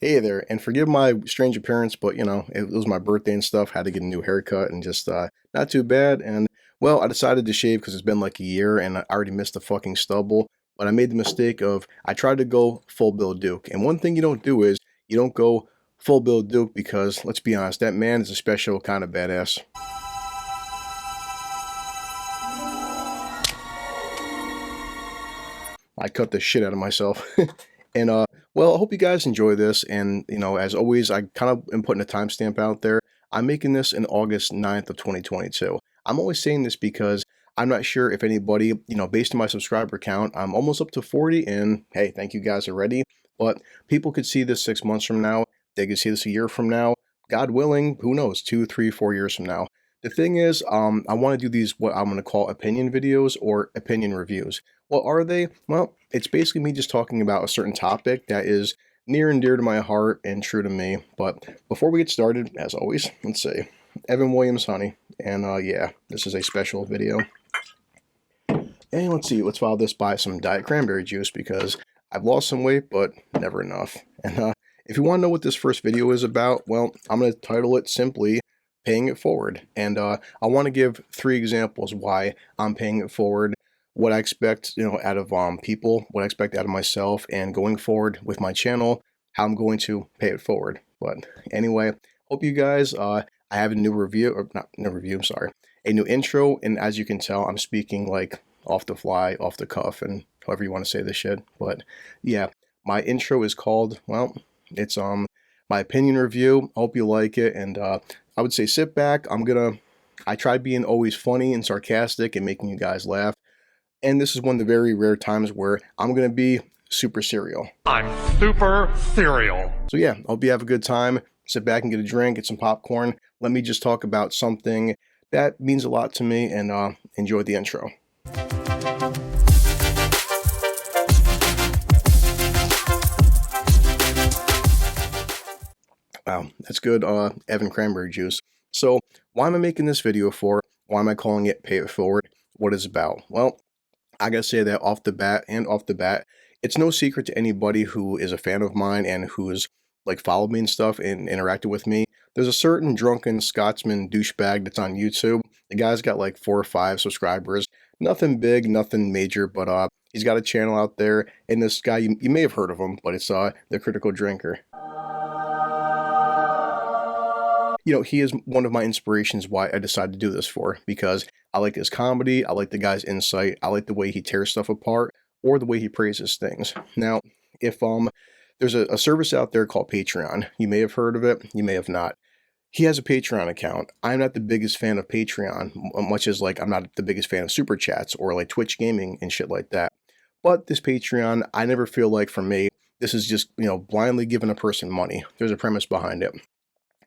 Hey there, and forgive my strange appearance, but it was my birthday and stuff. Had to get a new haircut and just not too bad. And well, I decided to shave because it's been like a year and I already missed the fucking stubble. But I made the mistake of I tried to go full Bill Duke. And one thing you don't do is you don't go full Bill Duke because let's be honest, that man is a special kind of badass. I cut the shit out of myself. And well, I hope you guys enjoy this. And as always, I kind of am putting a timestamp out there. I'm making this in August 9th of 2022. I'm always saying this because I'm not sure if anybody, based on my subscriber count, I'm almost up to 40. And hey, thank you guys already. But people could see this 6 months from now. They could see this a year from now. God willing, who knows, 2, 3, 4 years from now. The thing is, I want to do these what I'm going to call opinion videos or opinion reviews. What are they? Well, it's basically me just talking about a certain topic that is near and dear to my heart and true to me. But before we get started, as always, let's say Evan Williams Honey. And yeah, this is a special video. And let's see, let's follow this by some Diet Cranberry juice because I've lost some weight, but never enough. And if you want to know what this first video is about, well, I'm going to title it simply Paying It Forward. And I want to give 3 examples why I'm paying it forward, what I expect, out of people, what I expect out of myself, and going forward with my channel, how I'm going to pay it forward. But anyway, hope you guys, I have a new review, or not no review, I'm sorry, a new intro, and as you can tell, I'm speaking like off the fly, off the cuff, and however you want to say this shit. But yeah, my intro is called, well, it's my opinion review. I hope you like it, and I would say sit back. I try being always funny and sarcastic and making you guys laugh. And this is one of the very rare times where I'm going to be super serial. I'm super serial. So yeah, I hope you have a good time. Sit back and get a drink, get some popcorn. Let me just talk about something that means a lot to me and enjoy the intro. Wow, that's good Evan Cranberry juice. So why am I making this video for? Why am I calling it Pay It Forward? What is it about? Well, I gotta say that off the bat, it's no secret to anybody who is a fan of mine and who's like followed me and stuff and interacted with me. There's a certain drunken Scotsman douchebag that's on YouTube. The guy's got like 4 or 5 subscribers. Nothing big, nothing major, but he's got a channel out there. And this guy, you may have heard of him, but it's The Critical Drinker. He is one of my inspirations why I decided to do this for, because I like his comedy, I like the guy's insight, I like the way he tears stuff apart, or the way he praises things. Now, if there's a service out there called Patreon. You may have heard of it, you may have not. He has a Patreon account. I'm not the biggest fan of Patreon, much as like I'm not the biggest fan of Super Chats or like Twitch gaming and shit like that. But this Patreon, I never feel like for me, this is just, blindly giving a person money. There's a premise behind it.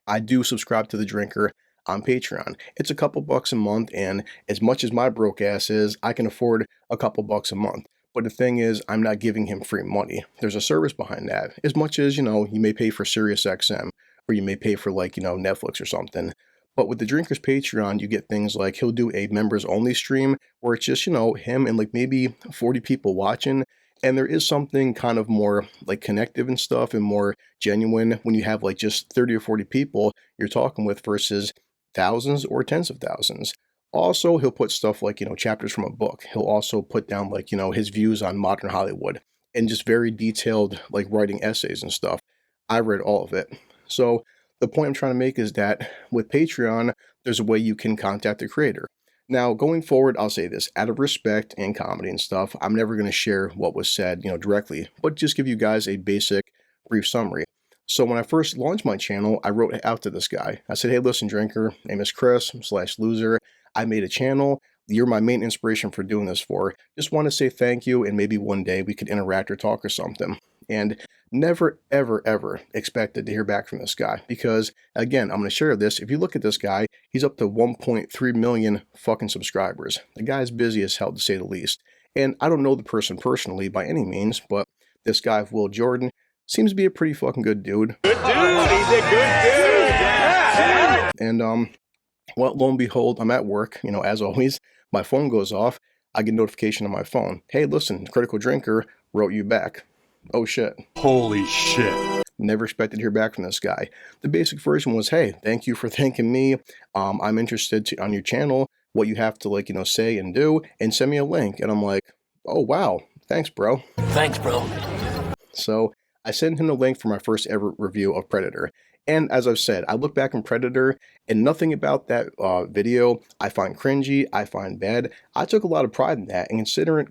I do subscribe to The Drinker on Patreon. It's a couple bucks a month, and as much as my broke ass is, I can afford a couple bucks a month. But the thing is, I'm not giving him free money. There's a service behind that. As much as, you may pay for SiriusXM, or you may pay for like, Netflix or something. But with The Drinker's Patreon, you get things like he'll do a members only stream where it's just, him and like maybe 40 people watching. And there is something kind of more like connective and stuff and more genuine when you have like just 30 or 40 people you're talking with versus thousands or tens of thousands. Also, he'll put stuff like, chapters from a book. He'll also put down like, his views on modern Hollywood and just very detailed like writing essays and stuff. I read all of it. So the point I'm trying to make is that with Patreon, there's a way you can contact the creator. Now, going forward, I'll say this, out of respect and comedy and stuff, I'm never going to share what was said, directly, but just give you guys a basic, brief summary. So when I first launched my channel, I wrote out to this guy. I said, hey, listen, Drinker, name is Chris/loser. I made a channel. You're my main inspiration for doing this for. Just want to say thank you, and maybe one day we could interact or talk or something. And never, ever, ever expected to hear back from this guy because, again, I'm going to share this. If you look at this guy, he's up to 1.3 million fucking subscribers. The guy's busy as hell, to say the least. And I don't know the person personally by any means, but this guy, Will Jordan, seems to be a pretty fucking good dude. Good dude. He's a good dude. Yeah. And, well, lo and behold, I'm at work, as always. My phone goes off. I get a notification on my phone. Hey, listen, Critical Drinker wrote you back. Oh shit. Holy shit. never expected to hear back from this guy. The basic version was, hey, thank you for thanking me. I'm interested on your channel, what you have to like, say and do, and send me a link. And I'm like, oh, wow. Thanks, bro. Thanks, bro. So I sent him the link for my first ever review of Predator. And as I've said, I look back on Predator and nothing about that video I find cringy, I find bad. I took a lot of pride in that, and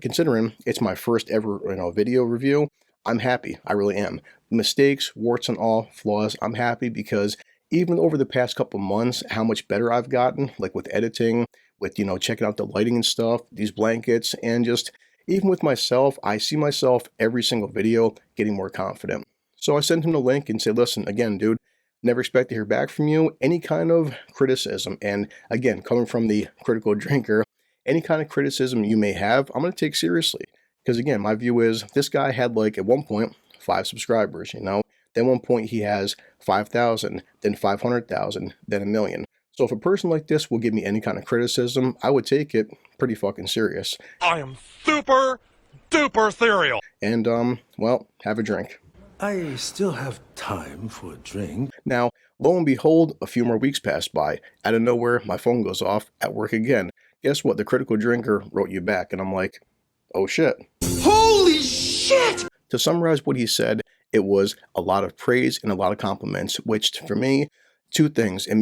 considering it's my first ever video review, I'm happy. I really am. Mistakes, warts and all, flaws, I'm happy because even over the past couple months, how much better I've gotten, like with editing, with checking out the lighting and stuff, these blankets, and just even with myself, I see myself every single video getting more confident. So I sent him the link and said, listen, again, dude, never expect to hear back from you. Any kind of criticism, and again, coming from the critical drinker, any kind of criticism you may have, I'm going to take seriously. Because again, my view is this guy had like at one point 5 subscribers, Then one point he has 5,000, then 500,000, then 1 million. So if a person like this will give me any kind of criticism, I would take it pretty fucking serious. I am super duper serial. And well, have a drink. I still have time for a drink. Now, lo and behold, a few more weeks pass by. Out of nowhere, my phone goes off at work again. Guess what? The critical drinker wrote you back. And I'm like, oh shit. Holy shit! To summarize what he said, it was a lot of praise and a lot of compliments, which for me, 2 things. It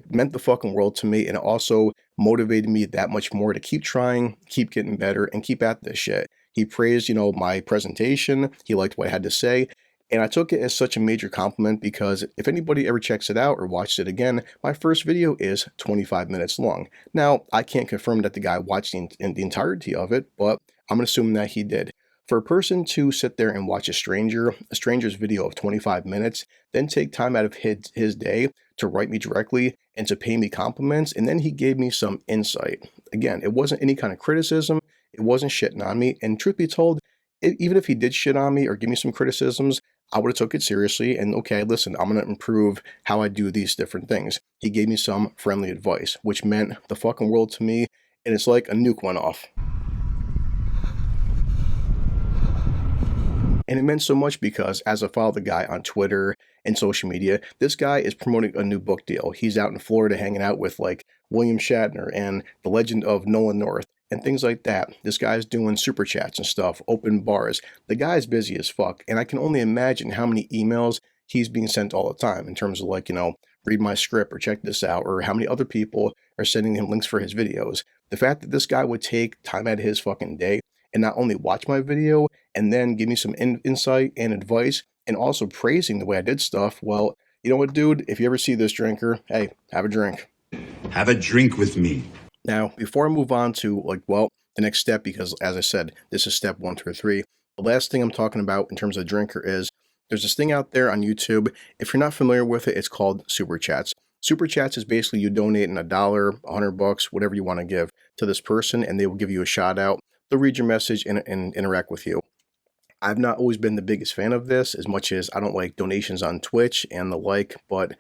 meant the fucking world to me, and it also motivated me that much more to keep trying, keep getting better, and keep at this shit. He praised, my presentation. He liked what I had to say. And I took it as such a major compliment because if anybody ever checks it out or watched it again, my first video is 25 minutes long. Now, I can't confirm that the guy watched the entirety of it, but I'm assuming that he did. For a person to sit there and watch a stranger's video of 25 minutes, then take time out of his day to write me directly and to pay me compliments, and then he gave me some insight. Again, it wasn't any kind of criticism, it wasn't shitting on me, and truth be told, even if he did shit on me or give me some criticisms, I would have took it seriously and okay, listen, I'm going to improve how I do these different things. He gave me some friendly advice, which meant the fucking world to me, and it's like a nuke went off. And it meant so much because as I follow the guy on Twitter and social media, this guy is promoting a new book deal. He's out in Florida hanging out with like William Shatner and the legend of Nolan North and things like that. This guy's doing super chats and stuff, open bars. The guy's busy as fuck. And I can only imagine how many emails he's being sent all the time in terms of like, read my script or check this out, or how many other people are sending him links for his videos. The fact that this guy would take time out of his fucking day and not only watch my video and then give me some insight and advice and also praising the way I did stuff, well, you know what, dude? If you ever see this drinker, hey, have a drink. Have a drink with me. Now, before I move on to the next step, because as I said, this is step 1 through 3, the last thing I'm talking about in terms of drinker is there's this thing out there on YouTube. If you're not familiar with it, it's called Super Chats. Super Chats is basically you donating $1, $100, whatever you want to give to this person, and they will give you a shout out. They'll read your message and interact with you. I've not always been the biggest fan of this, as much as I don't like donations on Twitch and the like, but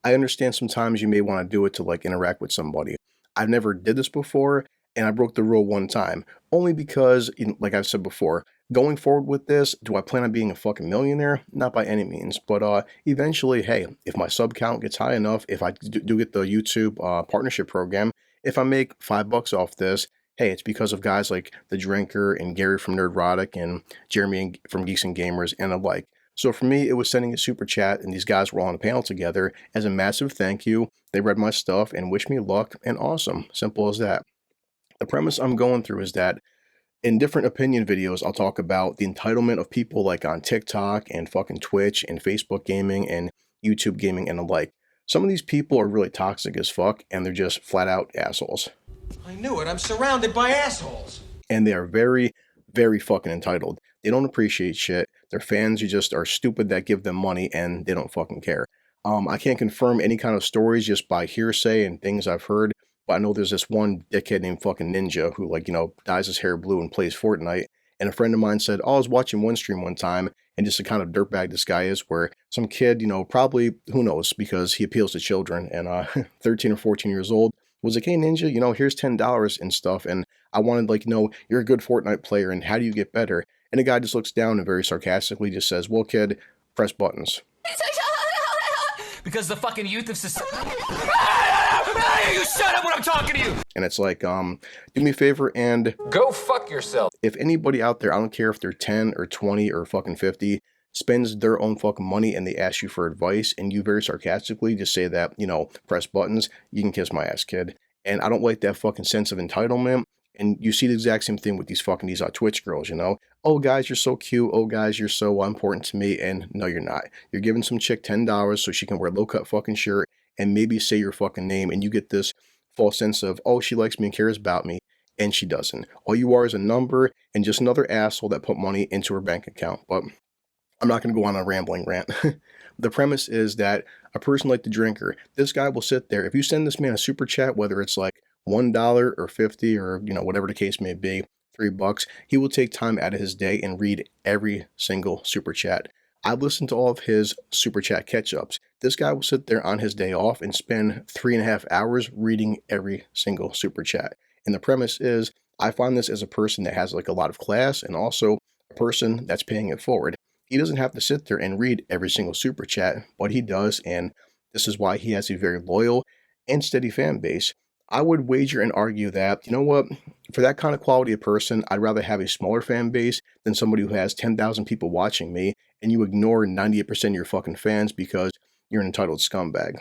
I understand sometimes you may want to do it to interact with somebody. I've never did this before, and I broke the rule one time, only because, like I've said before, going forward with this, do I plan on being a fucking millionaire? Not by any means, but eventually, hey, if my sub count gets high enough, if I do get the YouTube partnership program, if I make $5 off this, hey, it's because of guys like The Drinker and Gary from Nerdrotic and Jeremy from Geeks and Gamers and the like. So for me, it was sending a super chat, and these guys were on a panel together as a massive thank you. They read my stuff and wished me luck, and awesome. Simple as that. The premise I'm going through is that in different opinion videos, I'll talk about the entitlement of people like on TikTok and fucking Twitch and Facebook gaming and YouTube gaming and the like. Some of these people are really toxic as fuck, and they're just flat out assholes. I knew it. I'm surrounded by assholes. And they are very, very fucking entitled. They don't appreciate shit. Their fans are stupid that give them money, and they don't fucking care. I can't confirm any kind of stories just by hearsay and things I've heard, but I know there's this one dickhead named fucking Ninja who dyes his hair blue and plays Fortnite. And a friend of mine said, oh, I was watching one stream one time, and just the kind of dirtbag this guy is, where some kid, probably, who knows, because he appeals to children, and 13 or 14 years old, was like, hey, Ninja, here's $10 and stuff, and I wanted, you're a good Fortnite player, and how do you get better? And the guy just looks down and very sarcastically just says, well, kid, press buttons. Because the fucking youth of society. You shut up when I'm talking to you. And it's like, do me a favor and Go fuck yourself. if anybody out there, I don't care if they're 10 or 20 or fucking 50, spends their own fucking money and they ask you for advice and you very sarcastically just say that, you know, press buttons, you can kiss my ass, kid. And I don't like that fucking sense of entitlement. And you see the exact same thing with these Twitch girls, you know? Oh, guys, you're so cute. Oh, guys, you're so important to me. And no, you're not. You're giving some chick $10 so she can wear a low-cut fucking shirt and maybe say your fucking name. And you get this false sense of, oh, she likes me and cares about me. And she doesn't. All you are is a number and just another asshole that put money into her bank account. But I'm not going to go on a rambling rant. The premise is that a person like the drinker, this guy will sit there. If you send this man a super chat, whether it's like $1 or 50 or, you know, whatever the case may be, $3, he will take time out of his day and read every single super chat. I've listened to all of his super chat catch-ups. This guy will sit there on his day off and spend 3.5 hours reading every single super chat. And the premise is, I find this as a person that has like a lot of class and also a person that's paying it forward. He doesn't have to sit there and read every single super chat, but he does, and this is why he has a very loyal and steady fan base. I would wager and argue that, you know what, for that kind of quality of person, I'd rather have a smaller fan base than somebody who has 10,000 people watching me and you ignore 98% of your fucking fans because you're an entitled scumbag.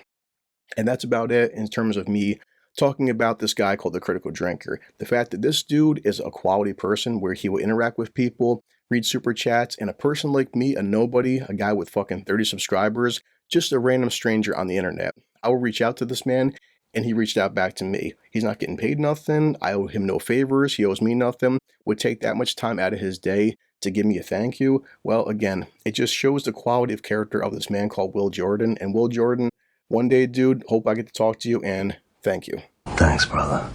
And that's about it in terms of me talking about this guy called the Critical Drinker. The fact that this dude is a quality person where he will interact with people, read super chats, and a person like me, a nobody, a guy with fucking 30 subscribers, just a random stranger on the internet. I will reach out to this man and he reached out back to me. He's not getting paid nothing. I owe him no favors. He owes me nothing. Would take that much time out of his day to give me a thank you. Well, again, it just shows the quality of character of this man called Will Jordan. And Will Jordan, one day, dude, hope I get to talk to you and thank you. Thanks, brother.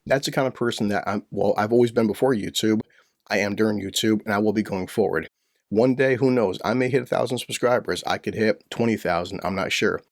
That's the kind of person that I've always been before YouTube. I am during YouTube and I will be going forward. One day, who knows? I may hit 1,000 subscribers. I could hit 20,000. I'm not sure.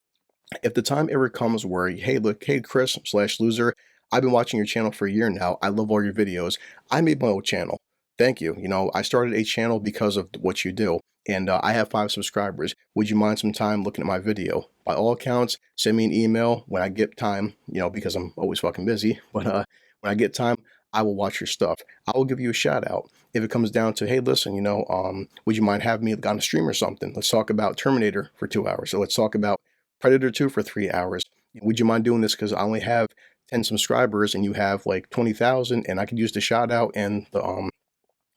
If the time ever comes where, hey, look, hey, Chris/loser, I've been watching your channel for a year now. I love all your videos. I made my own channel. Thank you. You know, I started a channel because of what you do. And I have 5 subscribers. Would you mind some time looking at my video? By all accounts, send me an email when I get time, you know, because I'm always fucking busy. But when I get time, I will watch your stuff. I will give you a shout out. If it comes down to, hey, listen, you know, would you mind having me on a stream or something? Let's talk about Terminator for 2 hours. So let's talk about Predator 2 for 3 hours. Would you mind doing this? Because I only have 10 subscribers and you have like 20,000 and I could use the shout out and the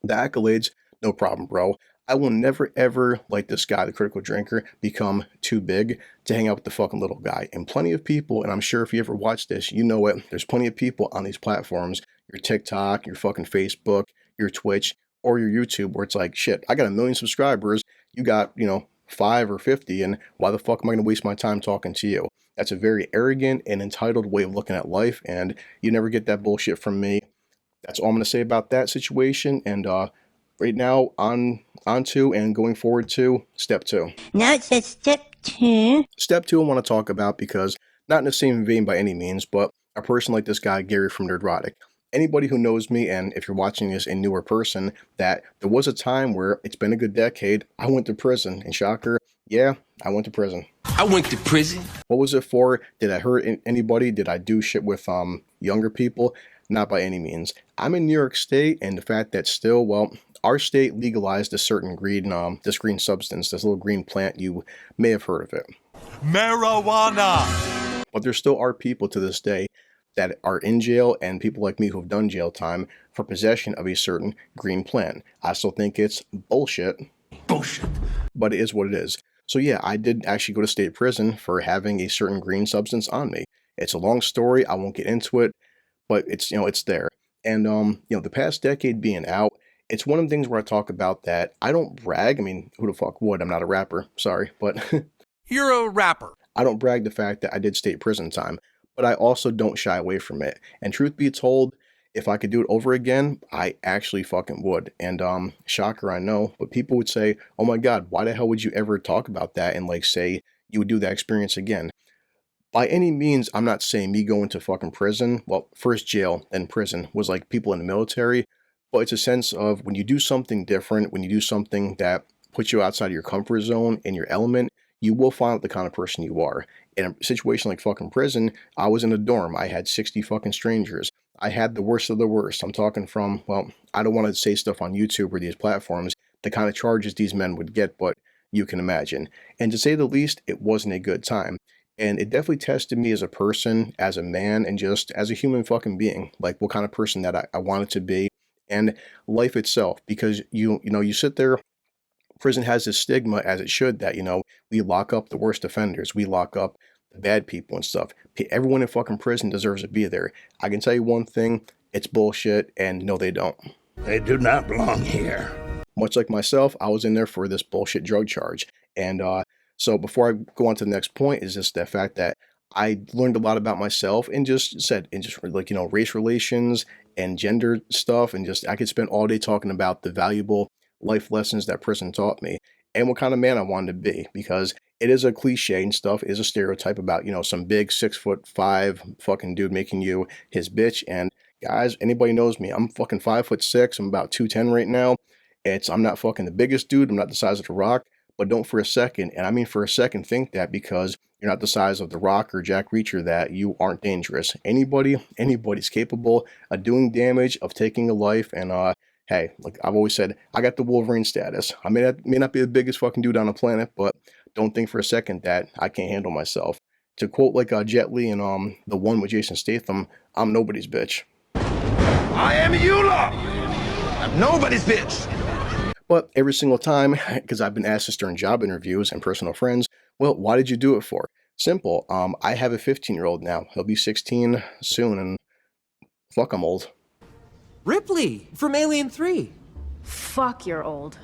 accolades. No problem, bro. I will never ever, like this guy, the Critical Drinker, become too big to hang out with the fucking little guy. And plenty of people, and I'm sure if you ever watch this, you know it, there's plenty of people on these platforms, your TikTok, your fucking Facebook, your Twitch, or your YouTube, where it's like, shit, I got 1 million subscribers, you got, you know, 5 or 50, and why the fuck am I going to waste my time talking to you? That's a very arrogant and entitled way of looking at life, and you never get that bullshit from me. That's all I'm going to say about that situation, and right now, on to and going forward to step 2. Now it says step 2. Step 2 I want to talk about because, not in the same vein by any means, but a person like this guy, Gary from Nerdrotic. Anybody who knows me, and if you're watching this, a newer person, that there was a time where it's been a good decade, I went to prison. And shocker, yeah, I went to prison. I went to prison. What was it for? Did I hurt anybody? Did I do shit with younger people? Not by any means. I'm in New York State, and the fact that still, well, our state legalized a certain green, this green substance, this little green plant, you may have heard of it. Marijuana. But there still are people to this day that are in jail and people like me who have done jail time for possession of a certain green plant. I still think it's bullshit. Bullshit. But it is what it is. So yeah, I did actually go to state prison for having a certain green substance on me. It's a long story. I won't get into it, but it's, you know, it's there. And, you know, the past decade being out, it's one of the things where I talk about that I don't brag. I mean, who the fuck would? I'm not a rapper. Sorry. But You're a rapper. I don't brag the fact that I did state prison time, but I also don't shy away from it. And truth be told, if I could do it over again, I actually fucking would. And shocker, I know, but people would say, oh my God, why the hell would you ever talk about that and like say you would do that experience again? By any means, I'm not saying me going to fucking prison, well, first jail, then prison, was like people in the military, but it's a sense of when you do something different, when you do something that put you outside of your comfort zone and your element, you will find out the kind of person you are. In a situation like fucking prison, I was in a dorm. I had 60 fucking strangers. I had the worst of the worst. I'm talking from, well, I don't want to say stuff on YouTube or these platforms, the kind of charges these men would get, but you can imagine. And to say the least, it wasn't a good time. And it definitely tested me as a person, as a man, and just as a human fucking being, like what kind of person that I wanted to be, and life itself. Because you sit there, prison has this stigma, as it should, that, we lock up the worst offenders, we lock up the bad people and stuff. Everyone in fucking prison deserves to be there. I can tell you one thing, it's bullshit, and no, they don't. They do not belong here. Much like myself, I was in there for this bullshit drug charge. And so before I go on to the next point, is just the fact that I learned a lot about myself and just like, race relations and gender stuff. And just, I could spend all day talking about the valuable life lessons that prison taught me and what kind of man I wanted to be, because it is a cliche and stuff, it is a stereotype about, some big 6'5" fucking dude making you his bitch. And guys, anybody knows me, I'm fucking 5'6", I'm about 210 right now. I'm not fucking the biggest dude, I'm not the size of The Rock, but don't for a second, and I mean for a second, think that because you're not the size of The Rock or Jack Reacher that you aren't dangerous. Anybody's capable of doing damage, of taking a life, and hey, like I've always said, I got the Wolverine status. I may not be the biggest fucking dude on the planet, but don't think for a second that I can't handle myself. To quote like Jet Li and the one with Jason Statham, I'm nobody's bitch. I am Eula. I'm nobody's bitch. But every single time, because I've been asked this during job interviews and personal friends, well, why did you do it for? Simple. I have a 15-year-old now. He'll be 16 soon, and fuck, I'm old. Ripley from Alien 3. Fuck, you're old.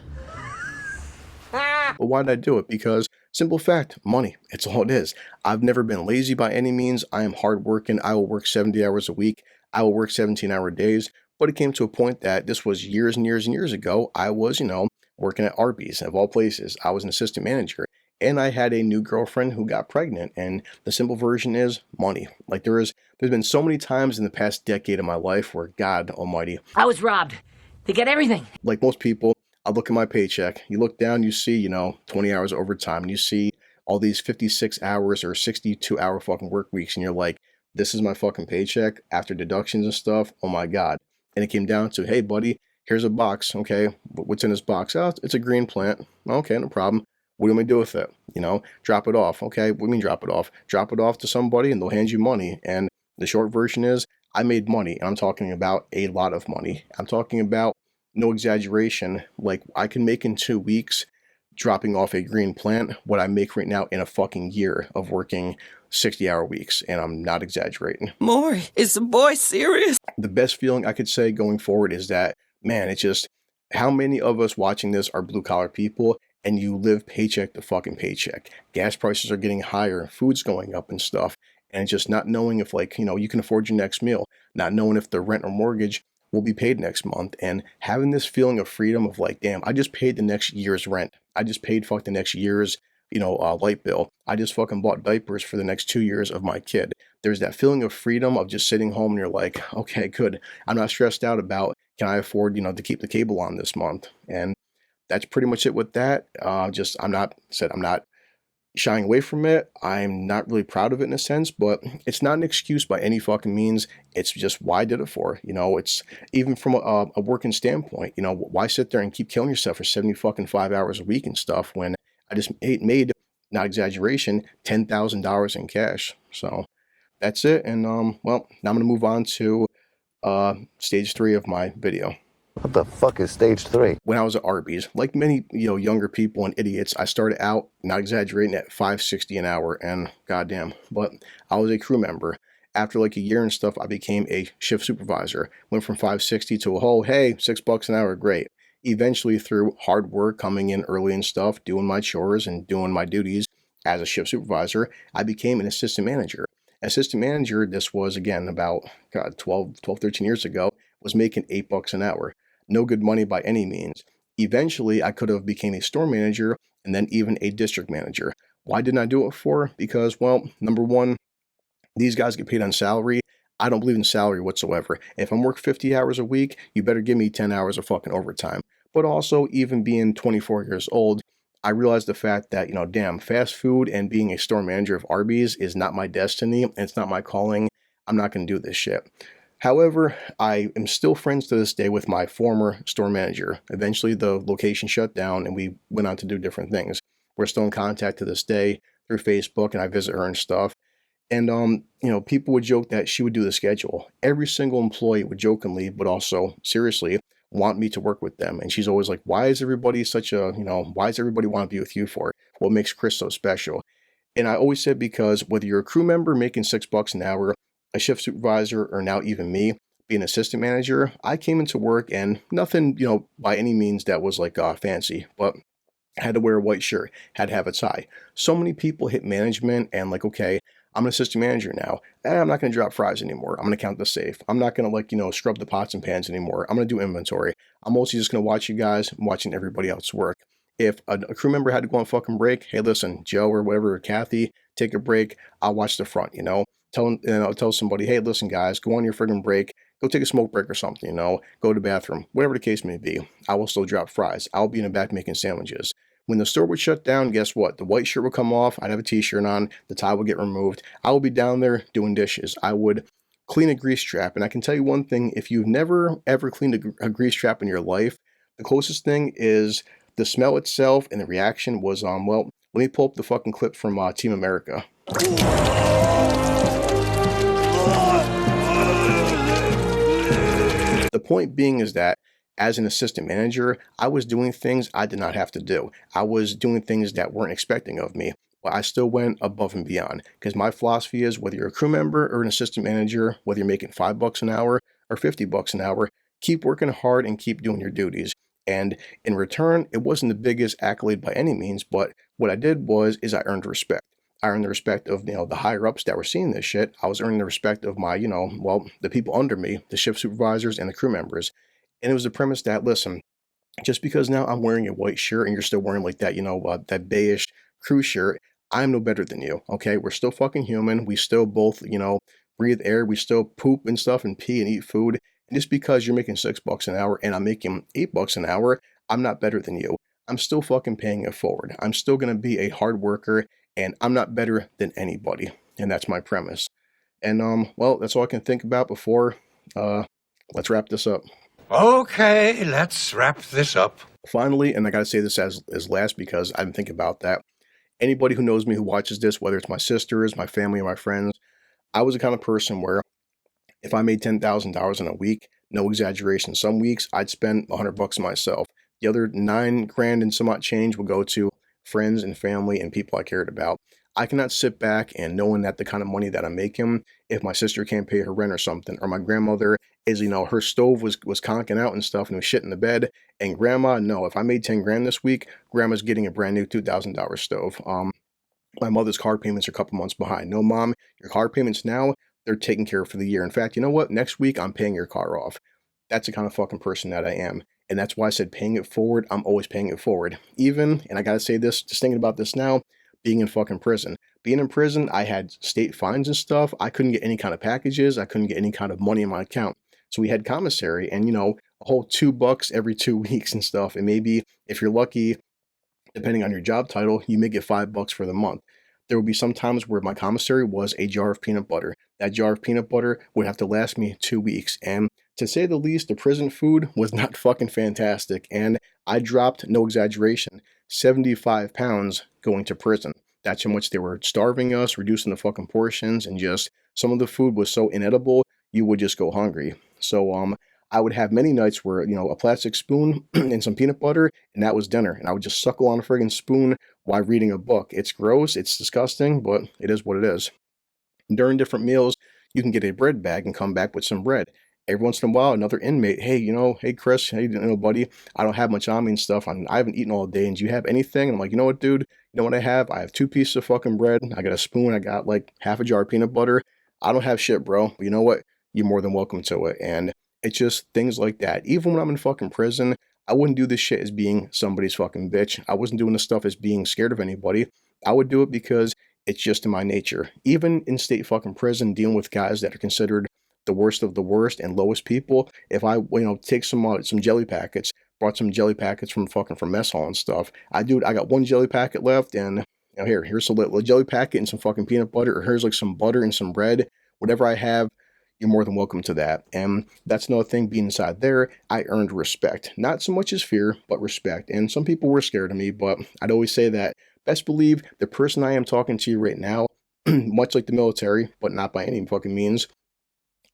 But why did I do it? Because, simple fact, money. It's all it is. I've never been lazy by any means. I am hardworking. I will work 70 hours a week. I will work 17-hour days. But it came to a point that this was years and years and years ago. I was, working at Arby's, of all places. I was an assistant manager. And I had a new girlfriend who got pregnant. And the simple version is money. Like there's been so many times in the past decade of my life where, God almighty, I was robbed. They get everything. like most people, I look at my paycheck. You look down, you see, 20 hours overtime. And you see all these 56 hours or 62-hour fucking work weeks. And you're like, this is my fucking paycheck after deductions and stuff. Oh my God. And it came down to, hey, buddy, here's a box. Okay, what's in this box? Oh, it's a green plant. Okay, no problem. What do you want me to do with it? Drop it off. Okay, what do you mean drop it off? Drop it off to somebody and they'll hand you money. And the short version is, I made money. And I'm talking about a lot of money. I'm talking about, no exaggeration, like I can make in 2 weeks dropping off a green plant what I make right now in a fucking year of working 60-hour weeks, and I'm not exaggerating. Maury, is the boy serious? The best feeling I could say going forward is that, man, it's just, how many of us watching this are blue-collar people, and you live paycheck to fucking paycheck. Gas prices are getting higher, food's going up and stuff, and just not knowing if, you can afford your next meal, not knowing if the rent or mortgage will be paid next month, and having this feeling of freedom of like, damn, I just paid the next year's rent. I just paid the next year's light bill. I just fucking bought diapers for the next 2 years of my kid. There's that feeling of freedom of just sitting home and you're like, okay, good. I'm not stressed out about, can I afford, to keep the cable on this month? And that's pretty much it with that. I'm not shying away from it. I'm not really proud of it in a sense, but it's not an excuse by any fucking means. It's just why I did it for. It's even from a working standpoint, why sit there and keep killing yourself for 5 hours a week and stuff when I just made, not exaggeration, $10,000 in cash. So that's it. And well, now I'm going to move on to stage 3 of my video. What the fuck is stage 3? When I was at Arby's, like many younger people and idiots, I started out, not exaggerating, at $5.60 an hour, and goddamn, but I was a crew member. After like a year and stuff, I became a shift supervisor. Went from $5.60 to a whole, hey, $6 an hour, great. Eventually, through hard work, coming in early and stuff, doing my chores and doing my duties as a shift supervisor, I became an assistant manager. Assistant manager, this was again about 13 years ago, was making $8 an hour. No good money by any means. Eventually, I could have became a store manager and then even a district manager. Why didn't I do it for? Because, well, number one, these guys get paid on salary. I don't believe in salary whatsoever. If I'm working 50 hours a week, you better give me 10 hours of fucking overtime. But also, even being 24 years old, I realized the fact that, damn, fast food and being a store manager of Arby's is not my destiny, and it's not my calling. I'm not going to do this shit. However, I am still friends to this day with my former store manager. Eventually, the location shut down, and we went on to do different things. We're still in contact to this day through Facebook, and I visit her and stuff. And, people would joke that she would do the schedule. Every single employee would jokingly, but also seriously, want me to work with them. And she's always like, why is everybody why does everybody want to be with you for? What makes Chris so special? And I always said, because whether you're a crew member making $6 an hour, a shift supervisor, or now even me being an assistant manager, I came into work and nothing, by any means that was like fancy, but had to wear a white shirt, had to have a tie. So many people hit management and like, okay, I'm an assistant manager now. I'm not going to drop fries anymore. I'm going to count the safe. I'm not going to scrub the pots and pans anymore. I'm going to do inventory. I'm mostly just going to watch you guys. I'm watching everybody else work. If a crew member had to go on fucking break, hey, listen, Joe or whatever, or Kathy, take a break. I'll watch the front, I'll tell somebody, hey, listen, guys, go on your friggin' break. Go take a smoke break or something, go to the bathroom, whatever the case may be. I will still drop fries. I'll be in the back making sandwiches. When the store would shut down, guess what? The white shirt would come off. I'd have a t-shirt on. The tie would get removed. I would be down there doing dishes. I would clean a grease trap. And I can tell you one thing, if you've never, ever cleaned a grease trap in your life, the closest thing is the smell itself, and the reaction was, let me pull up the fucking clip from Team America. The point being is that as an assistant manager, I was doing things I did not have to do. I was doing things that weren't expecting of me, but I still went above and beyond, because my philosophy is, whether you're a crew member or an assistant manager, whether you're making $5 an hour or $50 an hour, keep working hard and keep doing your duties. And in return, it wasn't the biggest accolade by any means, but what I did is I earned respect. I earned the respect of, the higher ups that were seeing this shit. I was earning the respect of my, the people under me, the shift supervisors and the crew members. And it was the premise that, listen, just because now I'm wearing a white shirt and you're still wearing like that, that beige crew shirt, I'm no better than you, okay? We're still fucking human. We still both, breathe air. We still poop and stuff and pee and eat food. And just because you're making $6 an hour and I'm making $8 an hour, I'm not better than you. I'm still fucking paying it forward. I'm still going to be a hard worker, and I'm not better than anybody. And that's my premise. And, that's all I can think about before, let's wrap this up. Okay, let's wrap this up. Finally, and I gotta say this as last because I didn't think about that. Anybody who knows me, who watches this, whether it's my sisters, my family, or my friends, I was the kind of person where if I made $10,000 in a week, no exaggeration, some weeks I'd spend $100 myself. The other $9,000 and some odd change would go to friends and family and people I cared about. I cannot sit back and knowing that the kind of money that I'm making, if my sister can't pay her rent or something, or my grandmother is, her stove was conking out and stuff and was shit in the bed, and grandma, no, if I made $10,000 this week, grandma's getting a brand new $2,000 stove. My mother's car payments are a couple months behind. No, mom, your car payments now, they're taken care of for the year. In fact, you know what? Next week, I'm paying your car off. That's the kind of fucking person that I am. And that's why I said paying it forward. I'm always paying it forward. Even, and I gotta say this, just thinking about this now, being in fucking prison. Being in prison, I had state fines and stuff. I couldn't get any kind of packages. I couldn't get any kind of money in my account. So we had commissary and, a whole $2 every 2 weeks and stuff. And maybe if you're lucky, depending on your job title, you may get $5 for the month. There would be some times where my commissary was a jar of peanut butter. That jar of peanut butter would have to last me 2 weeks. And to say the least, the prison food was not fucking fantastic. And I dropped, no exaggeration, 75 pounds going to prison. That's how much they were starving us, reducing the fucking portions, and just some of the food was so inedible, you would just go hungry. So I would have many nights where, a plastic spoon and some peanut butter, and that was dinner. And I would just suckle on a friggin' spoon while reading a book. It's gross, it's disgusting, but it is what it is. During different meals, you can get a bread bag and come back with some bread. Every once in a while, another inmate, hey, hey, Chris, hey, buddy, I don't have much on me and stuff. I haven't eaten all day, and do you have anything? And I'm like, you know what, dude? You know what I have? I have 2 pieces of fucking bread. I got a spoon. I got like half a jar of peanut butter. I don't have shit, bro. But you know what? You're more than welcome to it. And it's just things like that. Even when I'm in fucking prison, I wouldn't do this shit as being somebody's fucking bitch. I wasn't doing this stuff as being scared of anybody. I would do it because it's just in my nature. Even in state fucking prison, dealing with guys that are considered the worst of the worst and lowest people, if I, take some jelly packets, brought some jelly packets from mess hall and stuff. I got one jelly packet left, and you know, here's a little jelly packet and some fucking peanut butter, or here's like some butter and some bread. Whatever I have, you're more than welcome to that. And that's another thing, being inside there, I earned respect. Not so much as fear, but respect. And some people were scared of me, but I'd always say that best believe the person I am talking to you right now, much like the military, but not by any fucking means,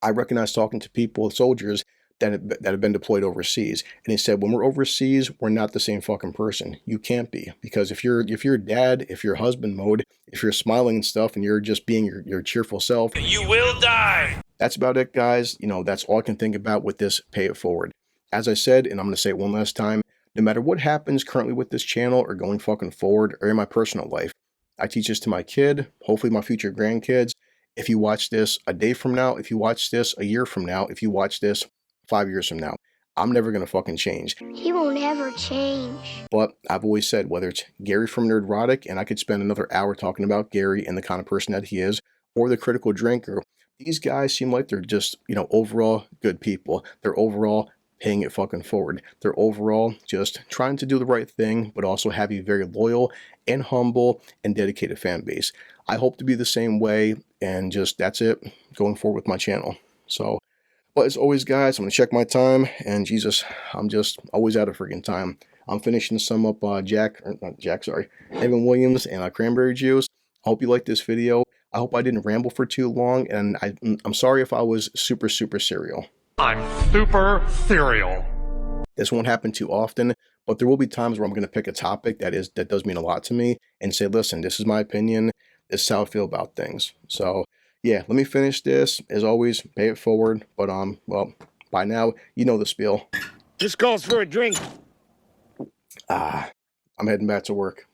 I recognize talking to people, soldiers, that have been deployed overseas. And they said, when we're overseas, we're not the same fucking person. You can't be. Because if you're dad, if you're husband mode, if you're smiling and stuff, and you're just being your cheerful self, You will die. that's about it, guys. You know, that's all I can think about with this Pay It Forward. As I said, and I'm going to say it one last time, no matter what happens currently with this channel or going fucking forward or in my personal life, I teach this to my kid, hopefully my future grandkids. If you watch this a day from now, if you watch this a year from now, if you watch this 5 years from now, I'm never going to fucking change. He won't ever change. But I've always said, whether it's Gary from Nerdrotic, and I could spend another hour talking about Gary and the kind of person that he is, or the Critical Drinker, these guys seem like they're just, you know, overall good people. They're overall paying it fucking forward. They're overall just trying to do the right thing, but also have a very loyal and humble and dedicated fan base. I hope to be the same way, and just that's it going forward with my channel. So, but as always, guys, I'm going to check my time, and Jesus, I'm just always out of freaking time. I'm finishing some up Evan Williams and cranberry juice. I hope you liked this video. I hope I didn't ramble for too long, and I'm sorry if I was super serial. I'm super serial. This won't happen too often, but there will be times where I'm going to pick a topic that does mean a lot to me and say, listen, this is my opinion. This is how I feel about things. So, yeah, let me finish this. As always, pay it forward. But, well, by now, you know the spiel. This calls for a drink. I'm heading back to work.